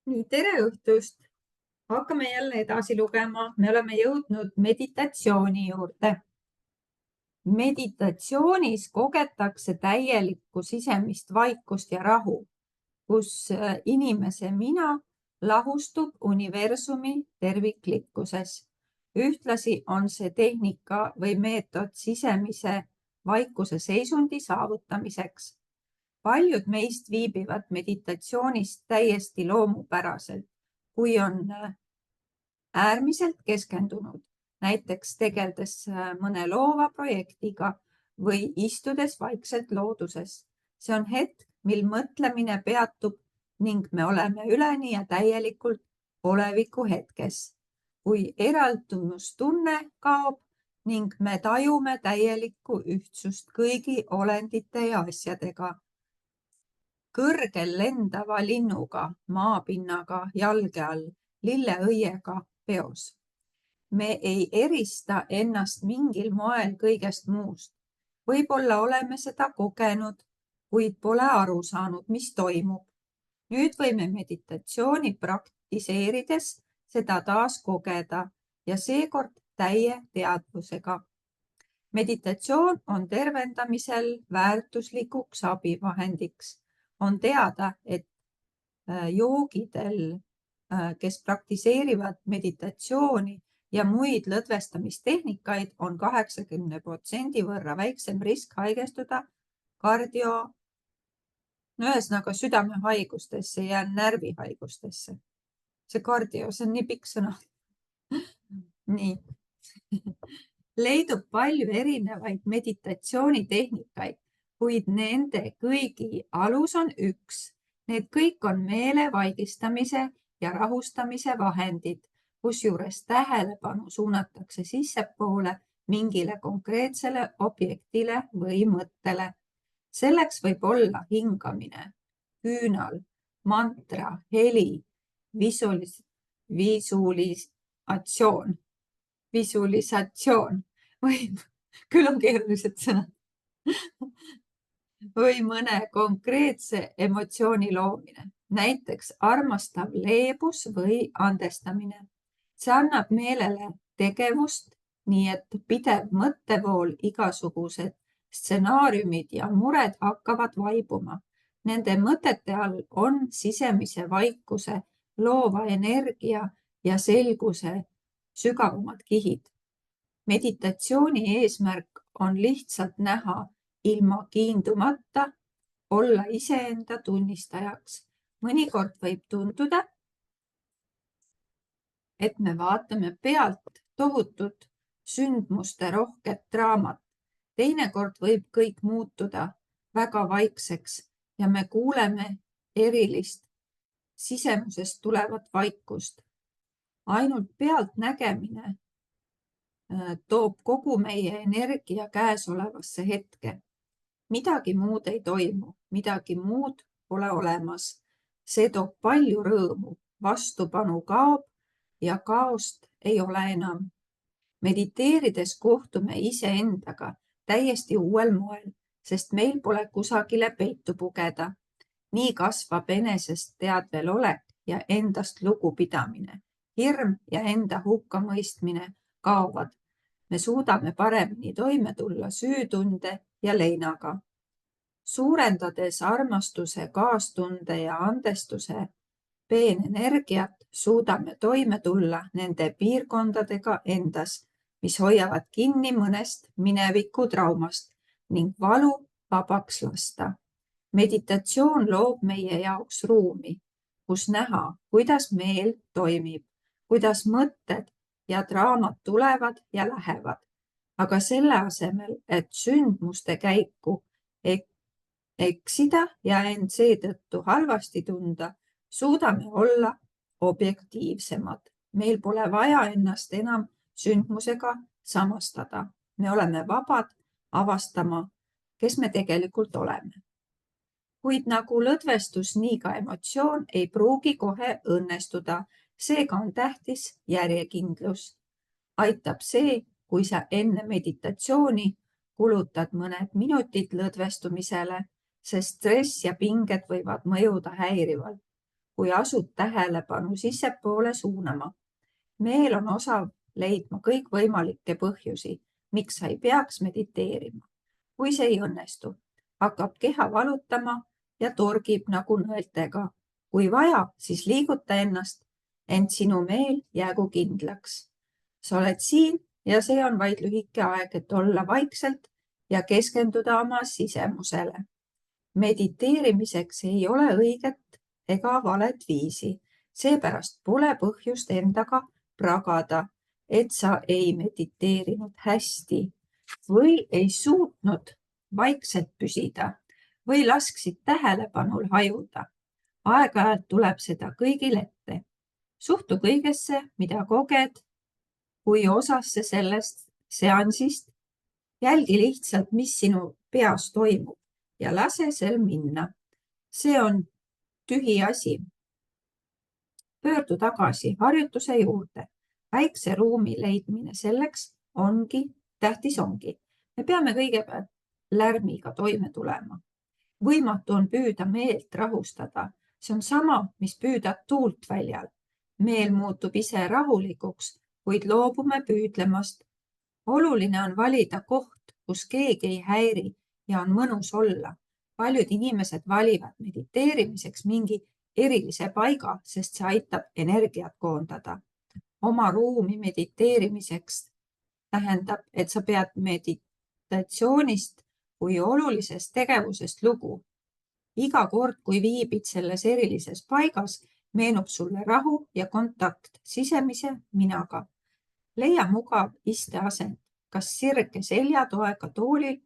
Nii, tere õhtust! Hakkame jälle edasi lugema. Me oleme jõudnud meditatsiooni juurde. Meditatsioonis kogetakse täielikku sisemist vaikust ja rahu, kus inimese mina lahustub universumi terviklikkuses. Ühtlasi on see tehnika või meetod sisemise vaikuse seisundi saavutamiseks. Paljud meist viibivad meditatsioonis täiesti loomupäraselt, kui on äärmiselt keskendunud, näiteks tegeldes mõne loova projektiga või istudes vaikselt looduses. See on hetk, mil mõtlemine peatub ning me oleme üleni ja täielikult oleviku hetkes, kui eraldumustunne kaob ning me tajume täielikku ühtsust kõigi olendite ja asjadega. Kõrgel lendava linnuga, maapinnaga, jalge all, lilleõiega peos. Me ei erista ennast mingil moel kõigest muust. Võib-olla oleme seda kogenud, kuid pole aru saanud, mis toimub. Nüüd võime meditatsiooni praktiseerides seda taas kogeda ja seekord täie teadvusega. Meditatsioon on tervendamisel väärtuslikuks abivahendiks. On teada, et joogidel, kes praktiseerivad meditatsiooni ja muid lõdvestamistehnikaid, on 80% võrra väiksem risk haigestuda südamehaigustesse ja närvihaigustesse. See on nii pikk sõna. Nii. Leidub palju erinevaid meditatsioonitehnikaid, kuid nende kõigi alus on üks. Need kõik on meele vaigistamise ja rahustamise vahendid, kusjuures tähelepanu suunatakse sissepoole mingile konkreetsele objektile või mõttele. Selleks võib olla hingamine, küünal, mantra, heli, visualisatsioon küll on keerulised sõnad. Või mõne konkreetse emotsiooni loomine, näiteks armastav leebus või andestamine. See annab meelele tegevust, nii et pidev mõttevool, igasugused stsenaariumid ja mured hakkavad vaibuma. Nende mõtete all on sisemise vaikuse, loova energia ja selguse sügavamad kihid. Meditatsiooni eesmärk on lihtsalt näha ilma kiindumata, olla iseenda tunnistajaks. Mõnikord võib tunduda, et me vaatame pealt tohutut sündmuste rohket draamat. Teinekord võib kõik muutuda väga vaikseks ja me kuuleme erilist sisemusest tulevat vaikust. Ainult pealt nägemine toob kogu meie energia käesolevasse hetke. Midagi muud ei toimu, midagi muud pole olemas. See toob palju rõõmu, vastupanu kaob ja kaost ei ole enam. Mediteerides kohtume iseendaga täiesti uuel moel, sest meil pole kusagile peitu pugeda. Nii kasvab enesest teadvel olek ja endast lugupidamine. Hirm ja enda hukkamõistmine kaovad. Me suudame paremini toime tulla süütunde ja leinaga. Suurendades armastuse, kaastunde ja andestuse peenenergiat, suudame toime tulla nende piirkondadega endas, mis hoiavad kinni mõnest mineviku traumast ning valu vabaks lasta. Meditatsioon loob meie jaoks ruumi, kus näha, kuidas meel toimib, kuidas mõtted ja draamad tulevad ja lähevad. Aga selle asemel, et sündmuste käiku eksida ja end seetõttu halvasti tunda, suudame olla objektiivsemad. Meil pole vaja ennast enam sündmusega samastada. Me oleme vabad avastama, kes me tegelikult oleme. Kuid nagu lõdvestus, nii ka emotsioon ei pruugi kohe õnnestuda. Seega on tähtis järjekindlus. Aitab see, kui sa enne meditatsiooni kulutad mõned minutid lõdvestumisele, sest stress ja pinged võivad mõjuda häirivalt. kui asud tähelepanu sissepoole suunama. Meel on osav leidma kõikvõimalikke põhjusi, miks sa ei peaks mediteerima. Kui see ei õnnestu, hakkab keha valutama ja torgib nagu nõeltega. Kui vaja, siis liiguta ennast, ent sinu meel jäägu kindlaks. Sa oled siin ja see on vaid lühike aeg, et olla vaikselt ja keskenduda oma sisemusele. Mediteerimiseks ei ole õiget ega valet viisi, seepärast pole põhjust endaga pragada, et sa ei mediteerinud hästi või ei suutnud vaikselt püsida või lasksid tähelepanul hajuda. Aeg-ajalt tuleb seda kõigil ette. Suhtu kõigesse, mida koged, kui osasse sellest seansist. Jälgi lihtsalt, mis sinu peas toimub ja lase sel minna. See on tühi asi. Pöördu tagasi harjutuse juurde. Väikse ruumi leidmine selleks tähtis ongi. Me peame kõigepealt lärmiga toime tulema. Võimatu on püüda meelt rahustada. See on sama, mis püüda tuult väljal. Meel muutub ise rahulikuks, kuid loobume püüdlemast. Oluline on valida koht, kus keegi ei häiri ja on mõnus olla. Paljud inimesed valivad mediteerimiseks mingi erilise paiga, sest see aitab energiat koondada. Oma ruumi mediteerimiseks tähendab, et sa pead meditatsioonist kui olulisest tegevusest lugu. Iga kord, kui viibid selles erilises paigas, meenub sulle rahu ja kontakt sisemise minaga. Leia mugav isteasend, kas sirge seljatoega toolil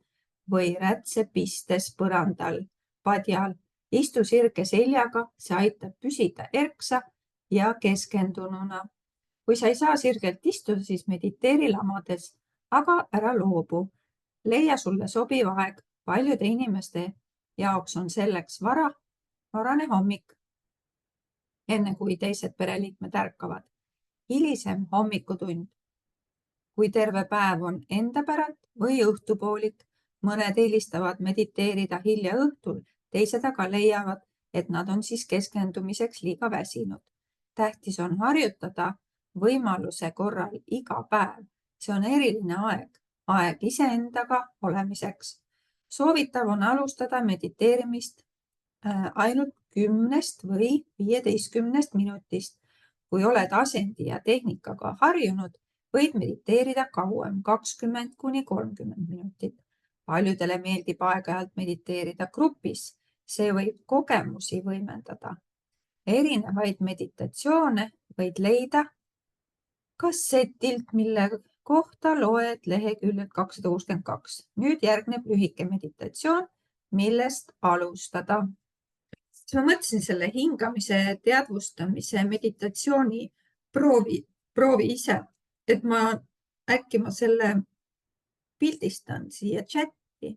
või rätse pistes põrandal, padjal. Istu sirge seljaga, see aitab püsida erksa ja keskendununa. Kui sa ei saa sirgelt istuda, siis mediteeri lamades, aga ära loobu. Leia sulle sobiv aeg. Paljude inimeste jaoks on selleks varane hommik, enne kui teised pereliikmed ärkavad. Hilisem hommikutund, kui terve päev on enda päralt või õhtupoolik. Mõned eelistavad mediteerida hilja õhtul, teised aga leiavad, et nad on siis keskendumiseks liiga väsinud. Tähtis on harjutada võimaluse korral iga päev. See on eriline aeg iseendaga olemiseks. Soovitav on alustada mediteerimist ainult 10 või 15 minutist. Kui oled asendi ja tehnikaga harjunud, võid mediteerida kauem, 20–30 minutit. Paljudele meeldib aeg-ajalt mediteerida grupis. See võib kogemusi võimendada. Erinevaid meditatsioone võid leida kassetilt, mille kohta loed leheküljelt 262. Nüüd järgneb lühike meditatsioon, millest alustada. Ma mõtlesin selle hingamise teadvustamise meditatsiooni proovi ise, et äkki ma selle pildistan siia chatti.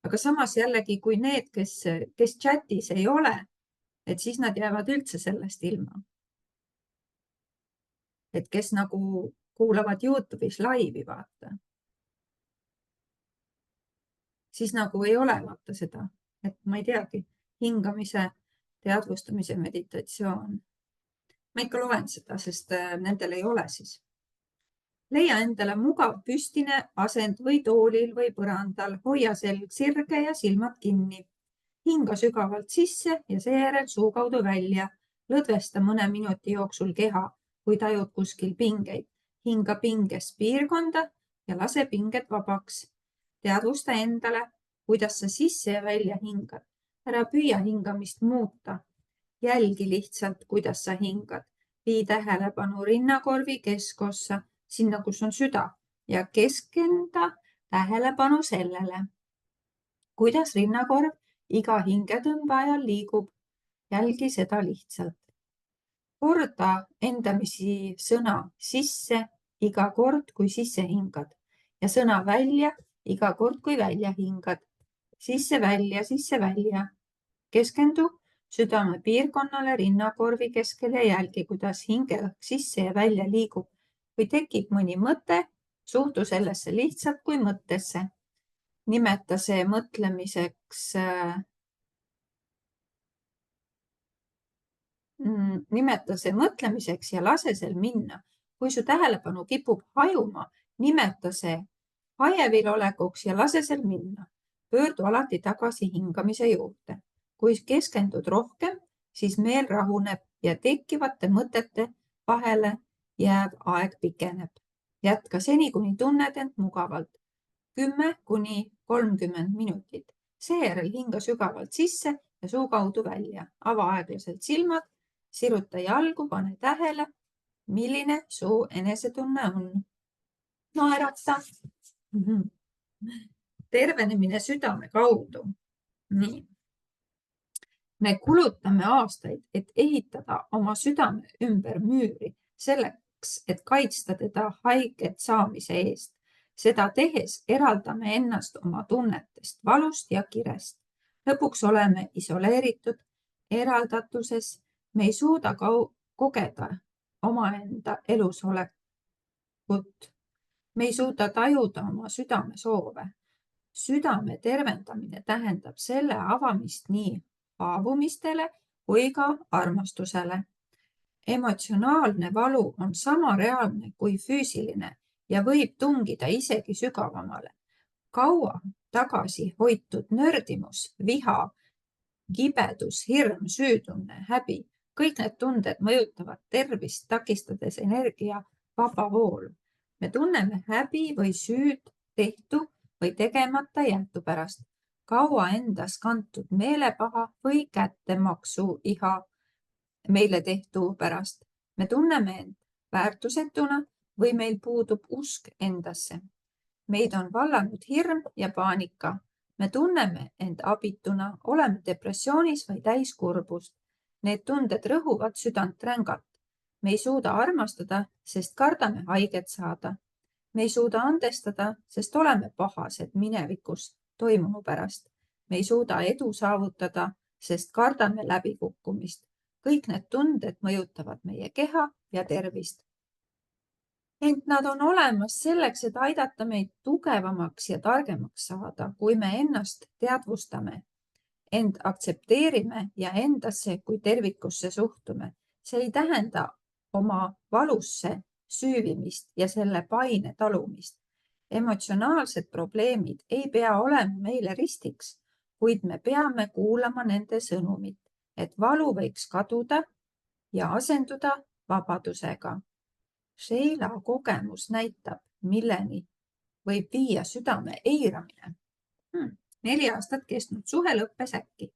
Aga samas jällegi, kui need, kes chatis ei ole, et siis nad jäävad üldse sellest ilma. Et kes nagu kuulavad YouTube'is laivi vaata. Siis nagu ei ole vaata seda, et ma ei teagi, hingamise teadvustamise meditatsioon. Ma ikka loen seda, sest nendel ei ole siis. Leia endale mugav püstine asend või toolil või põrandal, hoia selg sirge ja silmad kinni. Hinga sügavalt sisse ja seejärel suu kaudu välja. Lõdvesta mõne minuti jooksul keha, kui tajud kuskil pingeid. Hinga pinges piirkonda ja lase pinget vabaks. Teadvusta endale, kuidas sa sisse ja välja hingad. Ära püüa hingamist muuta. Jälgi lihtsalt, kuidas sa hingad. Vii tähelepanu rinnakorvi keskossa, sinna, kus on süda, ja keskenda tähelepanu sellele, kuidas rinnakorv iga hingetõmbe ajal liigub. Jälgi seda lihtsalt. Korda endamisi sõna sisse iga kord, kui sisse hingad ja sõna välja iga kord, kui välja hingad. Sisse, välja. Keskendu südame piirkonnale rinnakorvi keskel ja jälgi, kuidas hinge sisse ja välja liigub. Kui tekib mõni mõte, suhtu sellesse lihtsalt kui mõttesse. Nimeta see mõtlemiseks Nimeta see mõtlemiseks ja lase sel minna. Kui su tähelepanu kipub hajuma, nimeta see hajevil olekuks ja lase sel minna. Pöördu alati tagasi hingamise juurde. Kui keskendud rohkem, siis meel rahuneb ja tekkivate mõtete vahele jääv aeg pikeneb. Jätka seni, kuni tunned end mugavalt. 10–30 minutit. Seejärel hinga sügavalt sisse ja suu kaudu välja. Ava aeglaselt silmad, siruta jalgu, pane tähele, milline su enesetunne on. Naerata. Tervenemine südame kaudu. Nii. Me kulutame aastaid, et ehitada oma südame ümber müüri selleks, et kaitsta teda haiget saamise eest. Seda tehes eraldame ennast oma tunnetest, valust ja kirest. Lõpuks oleme isoleeritud, eraldatuses. Me ei suuda kogeda omaenda elusolekut. Me ei suuda tajuda oma südame soove. Südame tervendamine tähendab selle avamist nii haavumistele kui ka armastusele. Emotsionaalne valu on sama reaalne kui füüsiline ja võib tungida isegi sügavamale. Kaua tagasi hoitud nördimus, viha, kibedus, hirm, süütunne, häbi. Kõik need tunded mõjutavad tervist, takistades energia vaba voolu. Me tunneme häbi või süüd tehtu või tegemata jäetu pärast. Kaua endas kantud meelepaha või kättemaksu iha meile tehtu pärast. Me tunneme end väärtusetuna või meil puudub usk endasse. Meid on vallanud hirm ja paanika. Me tunneme end abituna, oleme depressioonis või täis kurbust. Need tunded rõhuvad südant rängalt. Me ei suuda armastada, sest kardame haiget saada. Me ei suuda andestada, sest oleme pahased minevikus toimunu pärast. Me ei suuda edu saavutada, sest kardame läbikukkumist. Kõik need tunded mõjutavad meie keha ja tervist. Ent nad on olemas selleks, et aidata meid tugevamaks ja targemaks saada, kui me ennast teadvustame, end aktsepteerime ja endasse kui tervikusse suhtume. See ei tähenda oma valusse süüvimist ja selle paine talumist. Emotsionaalsed probleemid ei pea olema meile ristiks, kuid me peame kuulama nende sõnumit, et valu võiks kaduda ja asenduda vabadusega. Sheila kogemus näitab, milleni võib viia südame eiramine. 4 aastat kestnud suhe lõppes äkki.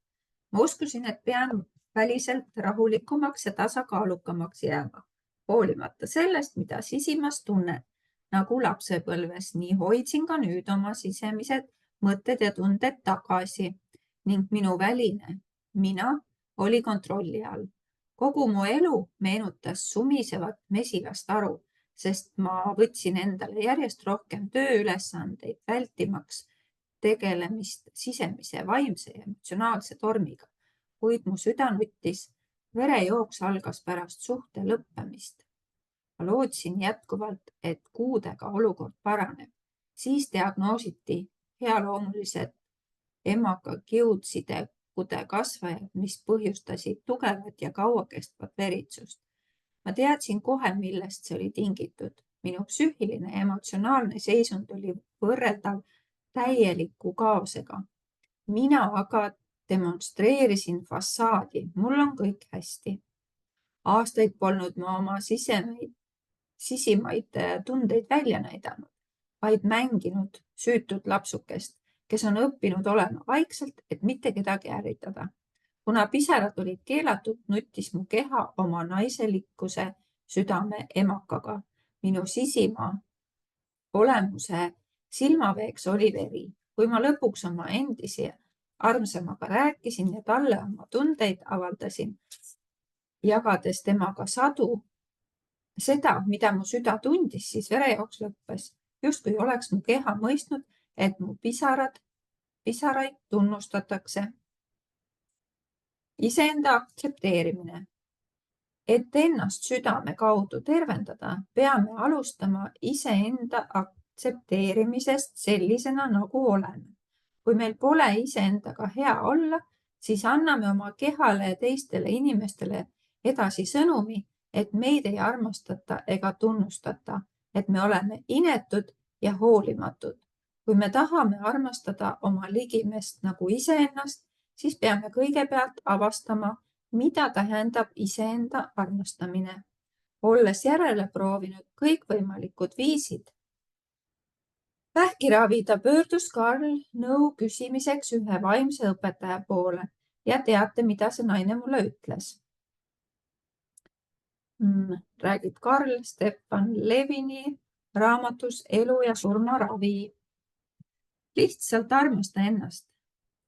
Ma uskusin, et pean väliselt rahulikumaks ja tasakaalukamaks jääma. Hoolimata sellest, mida sisimas tunnen, nagu lapsepõlves, nii hoidsin ka nüüd oma sisemised mõtted ja tunded tagasi ning minu väline mina oli kontrolli all. Kogu mu elu meenutas sumisevat mesilast aru, sest ma võtsin endale järjest rohkem tööülesandeid, vältimaks tegelemist sisemise, vaimse ja emotsionaalse tormiga. Kuid mu süda nuttis, verejooks algas pärast suhte lõppemist. Ma lootsin jätkuvalt, et kuudega olukord paraneb. Siis diagnoositi healoomulised emakakiudside kasvajad, mis põhjustasid tugevat ja kauakestvat veritsust. Ma teadsin kohe, millest see oli tingitud. Minu psüühiline ja emotsionaalne seisund oli võrreldav täieliku kaosega. Mina aga demonstreerisin fassaadi. Mul on kõik hästi. Aastaid polnud ma oma sisimaid tundeid välja näidanud, vaid mänginud süütud lapsukest, kes on õppinud olema vaikselt, et mitte kedagi ärritada. Kuna pisarad olid keelatud, nuttis mu keha oma naiselikkuse südame emakaga. Minu sisima olemuse silmaveeks oli veri. Kui ma lõpuks oma endise armsamaga rääkisin ja talle oma tundeid avaldasin, jagades temaga seda, mida mu süda tundis, siis verejooks lõppes. Justkui oleks mu keha mõistnud, et mu pisaraid tunnustatakse. Iseenda aktsepteerimine. Et ennast südame kaudu tervendada, peame alustama iseenda aktsepteerimisest sellisena, nagu oleme. Kui meil pole iseendaga hea olla, siis anname oma kehale ja teistele inimestele edasi sõnumi, et meid ei armastata ega tunnustata, et me oleme inetud ja hoolimatud. Kui me tahame armastada oma ligimest nagu iseennast, siis peame kõigepealt avastama, mida tähendab iseenda armastamine. Olles järele proovinud kõikvõimalikud viisid, vähkiravi ta pöördus Karl nõu küsimiseks ühe vaimse õpetaja poole ja teate, mida see naine mulle ütles. Räägib Karl Stefan Levini raamatus Elu ja surma ravi. Lihtsalt armasta ennast.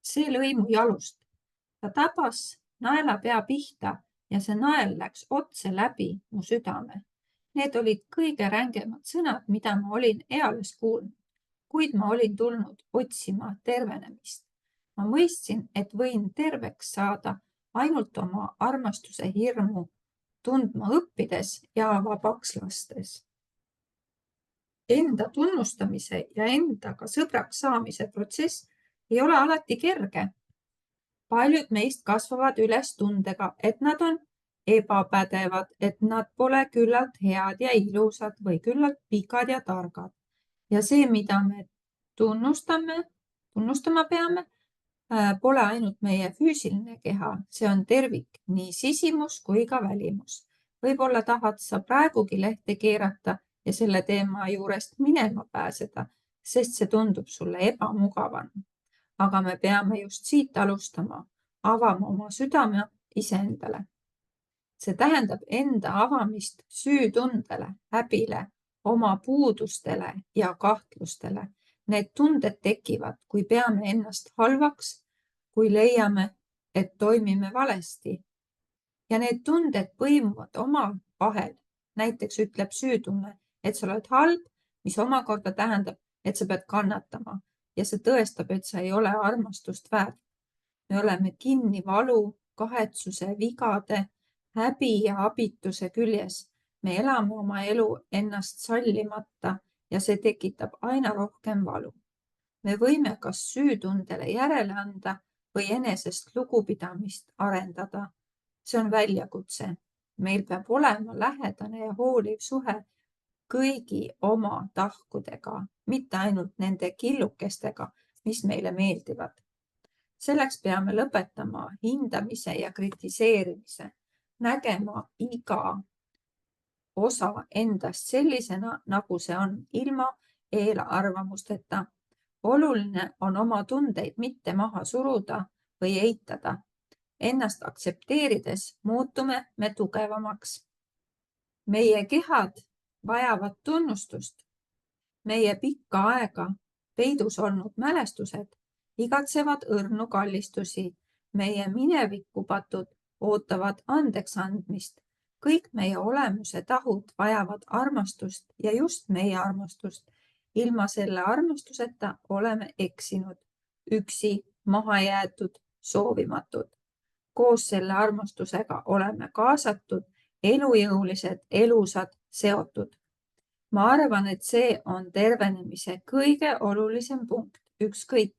See lõi mu jalust. Ta tabas naelapea pihta ja see nael läks otse läbi mu südame. Need olid kõige rängemad sõnad, mida ma olin eales kuulnud, kuid ma olin tulnud otsima tervenemist. Ma mõistsin, et võin terveks saada ainult oma armastuse hirmu tundma õppides ja vabaks lastes. Enda tunnustamise ja endaga sõbraks saamise protsess ei ole alati kerge. Paljud meist kasvavad üles tundega, et nad on ebapädevad, et nad pole küllalt head ja ilusad või küllalt pikad ja targad. Ja see, mida me tunnustama peame, pole ainult meie füüsiline keha, see on tervik, nii sisimus kui ka välimus. Võib-olla tahad sa praegugi lehte keerata ja selle teema juurest minema pääseda, sest see tundub sulle ebamugavana. Aga me peame just siit alustama, avama oma südame iseendale. See tähendab enda avamist süütundele, häbile, oma puudustele ja kahtlustele. Need tunded tekivad, kui peame ennast halvaks, kui leiame, et toimime valesti. Ja need tunded põimuvad omavahel. Näiteks ütleb süütunne, et sa oled halb, mis omakorda tähendab, et sa pead kannatama ja see tõestab, et sa ei ole armastust väärt. Me oleme kinni valu, kahetsuse, vigade, häbi ja abituse küljes. Me elame oma elu ennast sallimata ja see tekitab aina rohkem valu. Me võime kas süütundele järele anda või enesest lugupidamist arendada. See on väljakutse. Meil peab olema lähedane ja hooliv suhe kõigi oma tahkudega, mitte ainult nende killukestega, mis meile meeldivad. Selleks peame lõpetama hindamise ja kritiseerimise, nägema iga osa endast sellisena, nagu see on, ilma eelarvamusteta. Oluline on oma tundeid mitte maha suruda või eitada. Ennast aktsepteerides muutume me tugevamaks. Meie kehad vajavad tunnustust. Meie pikka aega peidus olnud mälestused igatsevad õrnu kallistusi. Meie minevikupatud ootavad andeks andmist. Kõik meie olemuse tahud vajavad armastust ja just meie armastust. Ilma selle armastuseta oleme eksinud, üksi, mahajäetud, soovimatud. Koos selle armastusega oleme kaasatud, elujõulised, elusad, seotud. Ma arvan, et see on tervenemise kõige olulisem punkt, ükskõik,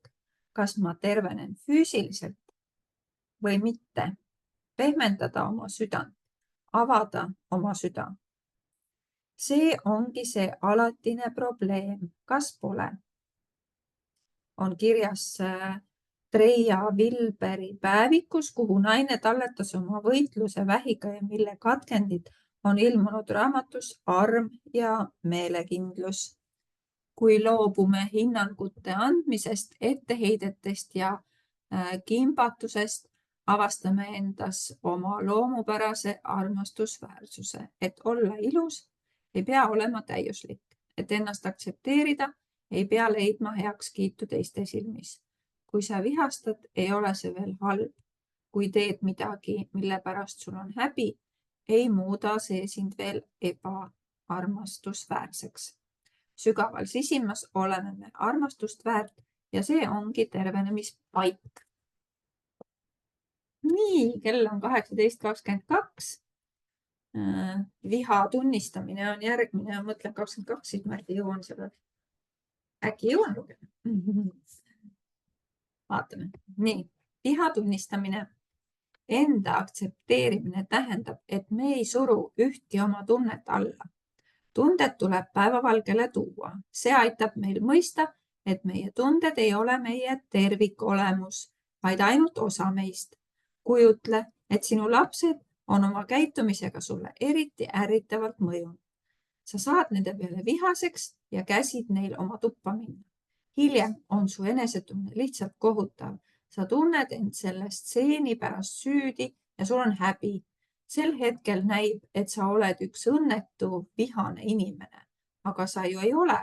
kas ma tervenen füüsiliselt või mitte. Pehmendada oma südant, avada oma süda. See ongi see alatine probleem, kas pole. On kirjas Treia Vilberi päevikus, kuhu naine talletas oma võitluse vähiga ja mille katkendid on ilmunud raamatus Arm ja meelekindlus. Kui loobume hinnangute andmisest, etteheidetest ja kimbatusest, avastame endas oma loomupärase armastusväärsuse. Et olla ilus, ei pea olema täiuslik. Et ennast aktsepteerida, ei pea leidma heakskiitu teiste silmis. Kui sa vihastad, ei ole see veel halb. Kui teed midagi, mille pärast sul on häbi, ei muuda see sind veel ebaarmastusväärseks. Sügaval sisimas oleme me armastust väärt ja see ongi tervenemispaik. Nii, kell on 18:22. Viha tunnistamine on järgmine. Mõtlen 22, siis ma äkki jõuan selle. Äkki jõuan lugema. Vaatame. Nii, viha tunnistamine. Enda aktsepteerimine tähendab, et me ei suru ühtki oma tunnet alla. Tunded tuleb päevavalgele tuua. See aitab meil mõista, et meie tunded ei ole meie tervikolemus, vaid ainult osa meist. Kujutle, et sinu lapsed on oma käitumisega sulle eriti ärritavalt mõjunud. Sa saad nende peale vihaseks ja käsid neil oma tuppa minna. Hiljem on su enesetunne lihtsalt kohutav. Sa tunned end selle stseeni pärast süüdi ja sul on häbi. Sel hetkel näib, et sa oled üks õnnetu, vihane inimene, aga sa ju ei ole.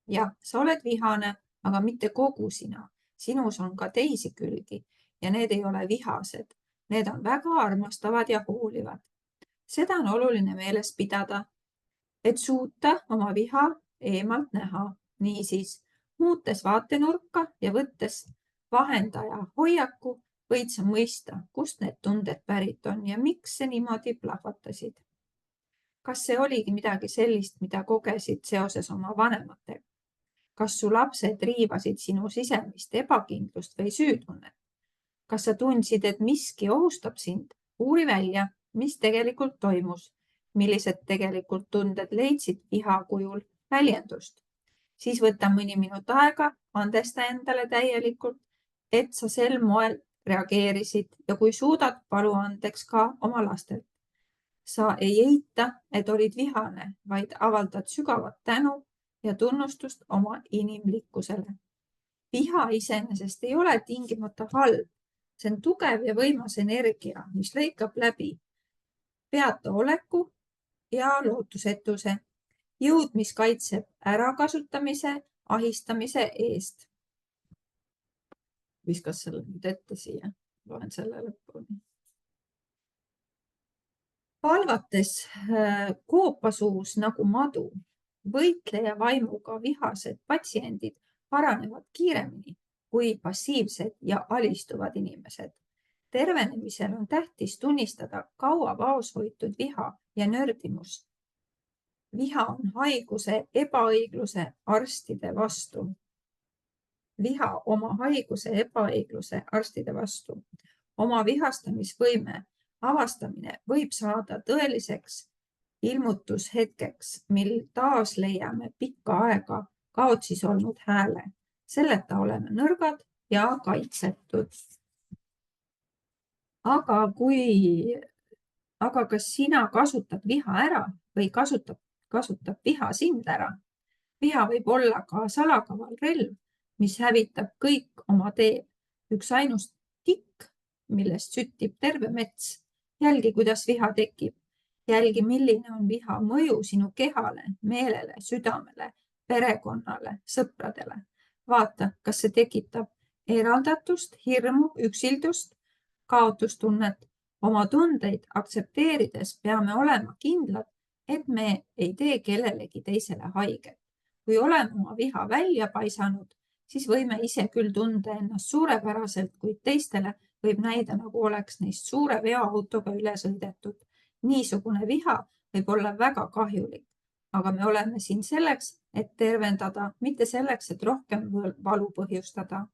Jah, sa oled vihane, aga mitte kogu sina. Sinus on ka teisi külgi ja need ei ole vihased. Need on väga armastavad ja hoolivad. Seda on oluline meeles pidada, et suuta oma viha eemalt näha. Niisiis, muutes vaatenurka ja võttes vahendaja hoiaku, võid sa mõista, kust need tunded pärit on ja miks see niimoodi plahvatasid. Kas see oligi midagi sellist, mida kogesid seoses oma vanematega? Kas su lapsed riivasid sinu sisemist ebakindlust või süütunnet? Kas sa tundsid, et miski ohustab sind? Uuri välja, mis tegelikult toimus, millised tegelikult tunded leidsid viha kujul väljendust. Siis võta mõni minut aega, andesta endale täielikult, et sa sel moel reageerisid ja kui suudad, palu andeks ka oma lastelt. Sa ei eita, et olid vihane, vaid avaldad sügavat tänu ja tunnustust oma inimlikkusele. Viha iseenesest ei ole tingimata halb. See on tugev ja võimas energia, mis lõikab läbi peataoleku ja lootusetuse. Jõud, mis kaitseb ärakasutamise, ahistamise eest. Viskas selle nüüd ette siia. Loen selle lõpuni. Valvates koopasuus nagu madu, võitleja vaimuga vihased patsiendid paranevad kiiremini kui passiivsed ja alistuvad inimesed. Tervenemisel on tähtis tunnistada kaua vaos hoitud viha ja nördimust. Viha on haiguse ebaõigluse arstide vastu. Viha oma haiguse ebaõigluse arstide vastu. Oma vihastamisvõime avastamine võib saada tõeliseks ilmutushetkeks, mil taas leiame pikka aega kaotsis olnud hääle. Selleta oleme nõrgad ja kaitsetud. Aga kas sina kasutad viha ära või kasutab viha sind ära? Viha võib olla ka salakaval relv, mis hävitab kõik oma tee. Üks ainus tikk, millest süttib terve mets. Jälgi, kuidas viha tekib. Jälgi, milline on viha mõju sinu kehale, meelele, südamele, perekonnale, sõpradele. Vaata, kas see tekitab eraldatust, hirmu, üksildust, kaotustunnet. Oma tundeid aktsepteerides peame olema kindlad, et me ei tee kellelegi teisele haiget. Kui oleme oma viha välja paisanud, siis võime ise küll tunda ennast suurepäraselt, kuid teistele võib näida, nagu oleks neist suure veoautoga üle sõidetud. Niisugune viha võib olla väga kahjulik, aga me oleme siin selleks, et tervendada, mitte selleks, et rohkem valu põhjustada.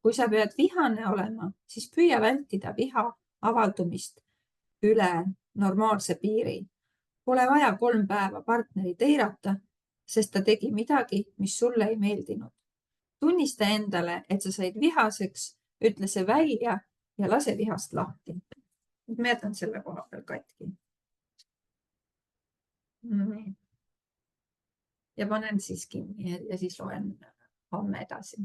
Kui sa pead vihane olema, siis püüa vältida viha avaldumist üle normaalse piiri. Pole vaja 3 päeva partnerit eirata, sest ta tegi midagi, mis sulle ei meeldinud. Tunnista endale, et sa said vihaseks, ütle see välja ja lase vihast lahti. Ma jätan selle koha peal katki. Ja panen siis kinni ja siis loen homme edasi.